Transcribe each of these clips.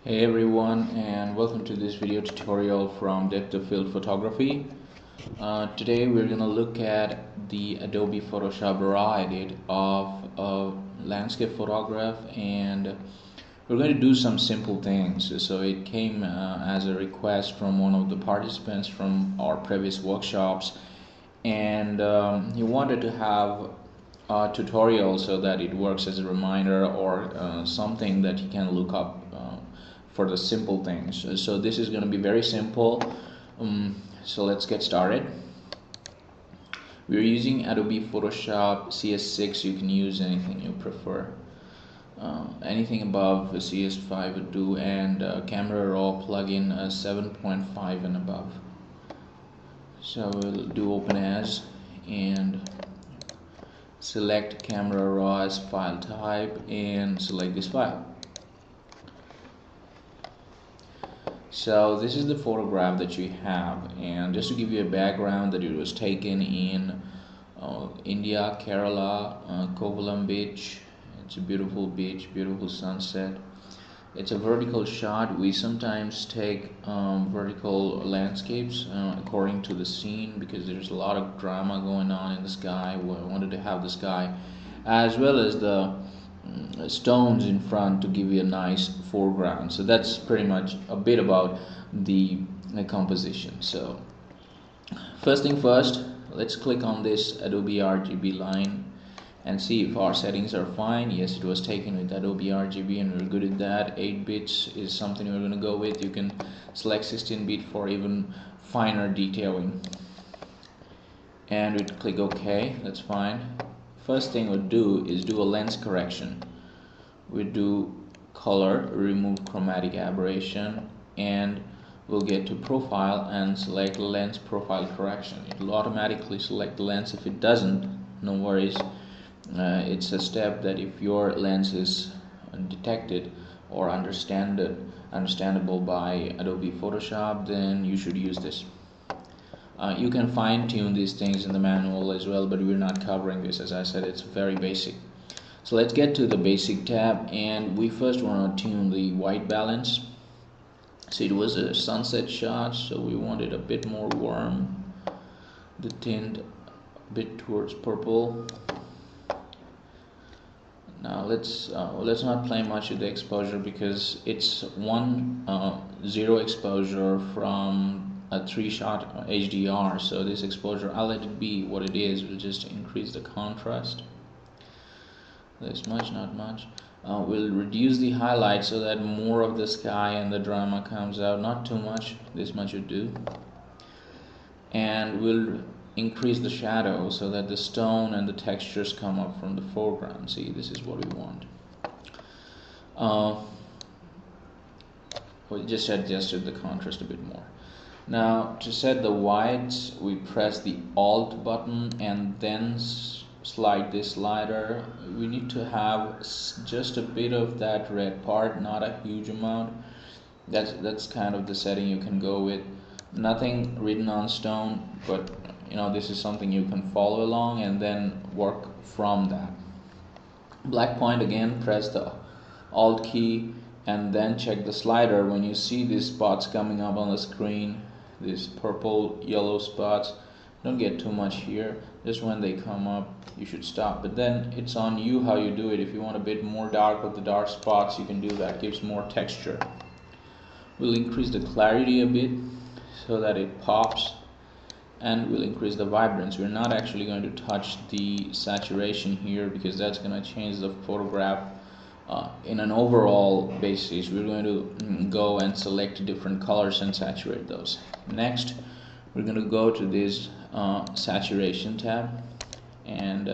Hey everyone, and welcome to this video tutorial from Depth of Field Photography. Today we're going to look at the Adobe Photoshop RAW edit of a landscape photograph, and we're going to do some simple things. So it came as a request from one of the participants from our previous workshops, and he wanted to have a tutorial so that it works as a reminder or something that he can look up for the simple things. So this is going to be very simple. So let's get started. We're using Adobe Photoshop CS6. You can use anything you prefer. Anything above CS5 would do, and Camera RAW plugin 7.5 and above. So we'll do Open As and select Camera RAW as file type and select this file. So this is the photograph that you have, and just to give you a background, that it was taken in India, Kerala, Kovalam beach. It's a beautiful beach, beautiful sunset. It's a vertical shot. We sometimes take vertical landscapes according to the scene, because there's a lot of drama going on in the sky. We wanted to have the sky as well as the stones in front to give you a nice foreground. So that's pretty much a bit about the composition. So first thing first, let's click on this Adobe RGB line and see if our settings are fine. Yes, it was taken with Adobe RGB and we're good at that. 8 bits is something we're going to go with. You can select 16-bit for even finer detailing, and we'd click OK. That's fine. First thing we'll do is do a lens correction. We do color, remove chromatic aberration, and we'll get to profile and select lens profile correction. It will automatically select the lens. If it doesn't, no worries. It's a step that if your lens is detected or understandable by Adobe Photoshop, then you should use this. You can fine-tune these things in the manual as well, but we're not covering this. As I said, it's very basic. So let's get to the basic tab, and we first want to tune the white balance. So it was a sunset shot, so we want it a bit more warm, the tint a bit towards purple. Now let's not play much with the exposure, because it's 1:0 exposure from a 3-shot HDR. So this exposure, I'll let it be what it is. We'll just increase the contrast. This much, not much. We'll reduce the highlight so that more of the sky and the drama comes out. Not too much. This much would do. And we'll increase the shadow so that the stone and the textures come up from the foreground. See, this is what we want. We just adjusted the contrast a bit more. Now to set the whites, we press the Alt button and then slide this slider. We need to have just a bit of that red part, not a huge amount. That's kind of the setting you can go with. Nothing written on stone, but you know, this is something you can follow along and then work from that. Black point, again, press the Alt key and then check the slider. When you see these spots coming up on the screen, these purple yellow spots, don't get too much here. Just when they come up, you should stop. But then it's on you how you do it. If you want a bit more dark of the dark spots, you can do that. It gives more texture. We'll increase the clarity a bit so that it pops, and we'll increase the vibrance. We're not actually going to touch the saturation here, because that's going to change the photograph in an overall basis. We're going to go and select different colors and saturate those. Next, we're going to go to this saturation tab, and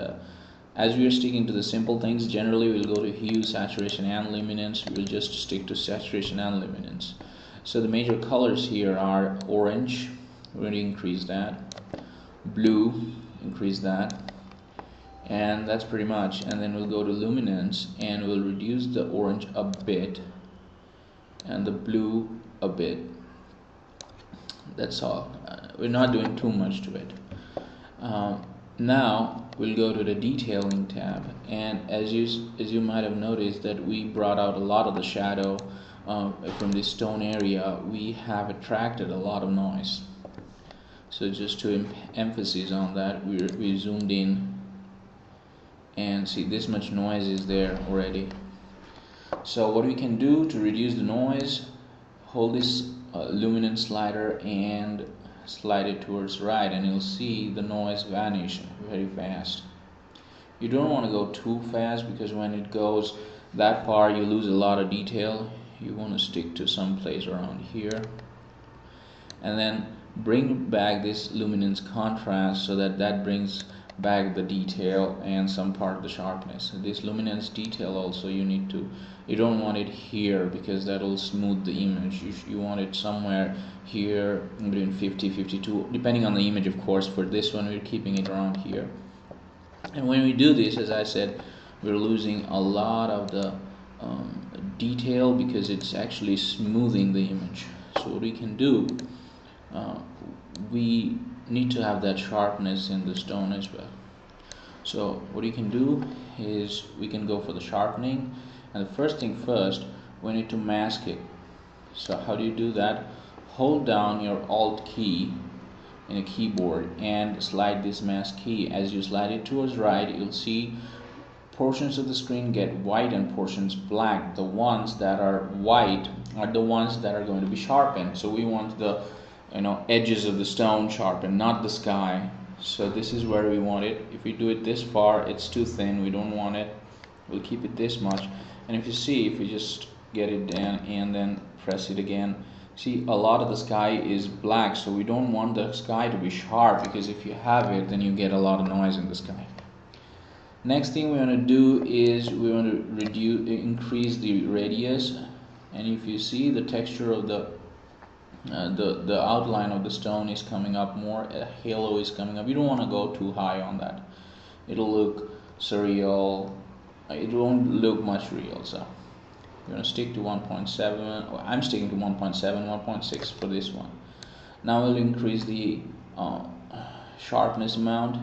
as we are sticking to the simple things, generally we'll go to hue, saturation, and luminance. We'll just stick to saturation and luminance. So the major colors here are orange. We're going to increase that. Blue, increase that. And that's pretty much. And then we'll go to luminance and we'll reduce the orange a bit and the blue a bit. That's all. We're not doing too much to it. Now we'll go to the detailing tab, and as you might have noticed that we brought out a lot of the shadow from this stone area, we have attracted a lot of noise. So just to emphasis on that, we zoomed in and see this much noise is there already. So what we can do to reduce the noise, hold this luminance slider and slide it towards right, and you'll see the noise vanish very fast. You don't want to go too fast, because when it goes that far you lose a lot of detail. You want to stick to some place around here, and then bring back this luminance contrast so that brings back the detail and some part of the sharpness. This luminance detail also you don't want it here, because that will smooth the image. You want it somewhere here between 50-52, depending on the image, of course. For this one, we're keeping it around here. And when we do this, as I said, we're losing a lot of the detail, because it's actually smoothing the image. So what we can do, we need to have that sharpness in the stone as well. So what you can do is we can go for the sharpening, and the first thing first, we need to mask it. So how do you do that? Hold down your Alt key in a keyboard and slide this mask key. As you slide it towards right, you'll see portions of the screen get white and portions black. The ones that are white are the ones that are going to be sharpened. So we want the edges of the stone sharpened, not the sky. So this is where we want it. If we do it this far, it's too thin, we don't want it. We'll keep it this much. And if you see, if we just get it down and then press it again, see, a lot of the sky is black, so we don't want the sky to be sharp, because if you have it, then you get a lot of noise in the sky. Next thing we want to do is we want to increase the radius, and if you see, the texture of the outline of the stone is coming up more, a halo is coming up. You don't want to go too high on that. It'll look surreal. It won't look much real. So you're going to stick to 1.7. I'm sticking to 1.7, 1.6 for this one. Now we'll increase the sharpness amount.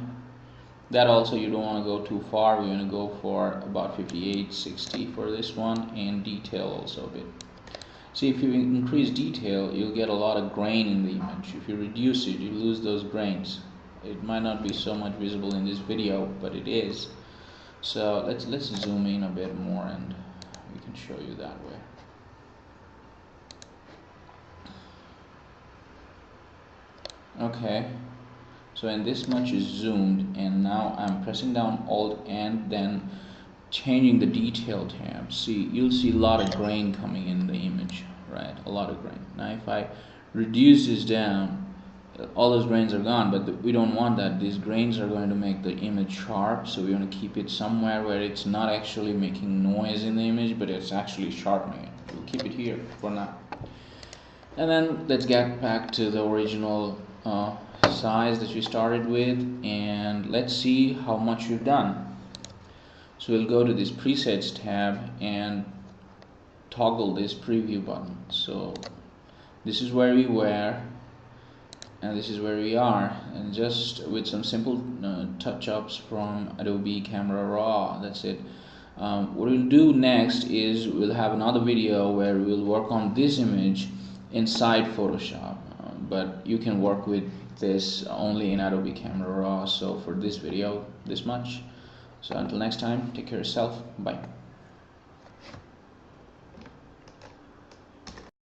That also, you don't want to go too far. We're going to go for about 58, 60 for this one, and detail also a bit. See, if you increase detail, you'll get a lot of grain in the image. If you reduce it, you lose those grains. It might not be so much visible in this video, but it is. So let's zoom in a bit more, and we can show you that way. Okay, so in this much is zoomed, and now I'm pressing down Alt and then changing the detail tab. See, you'll see a lot of grain coming in the image, right? A lot of grain. Now if I reduce this down, all those grains are gone, but we don't want that. These grains are going to make the image sharp, so we want to keep it somewhere where it's not actually making noise in the image, but it's actually sharpening it. We'll keep it here for now. And then let's get back to the original size that we started with, and let's see how much we've done. So we'll go to this presets tab and toggle this preview button. So this is where we were, and this is where we are, and just with some simple touch-ups from Adobe Camera RAW. That's it. What we'll do next is we'll have another video where we'll work on this image inside Photoshop, but you can work with this only in Adobe Camera RAW. So for this video, this much. So until next time, take care of yourself. Bye.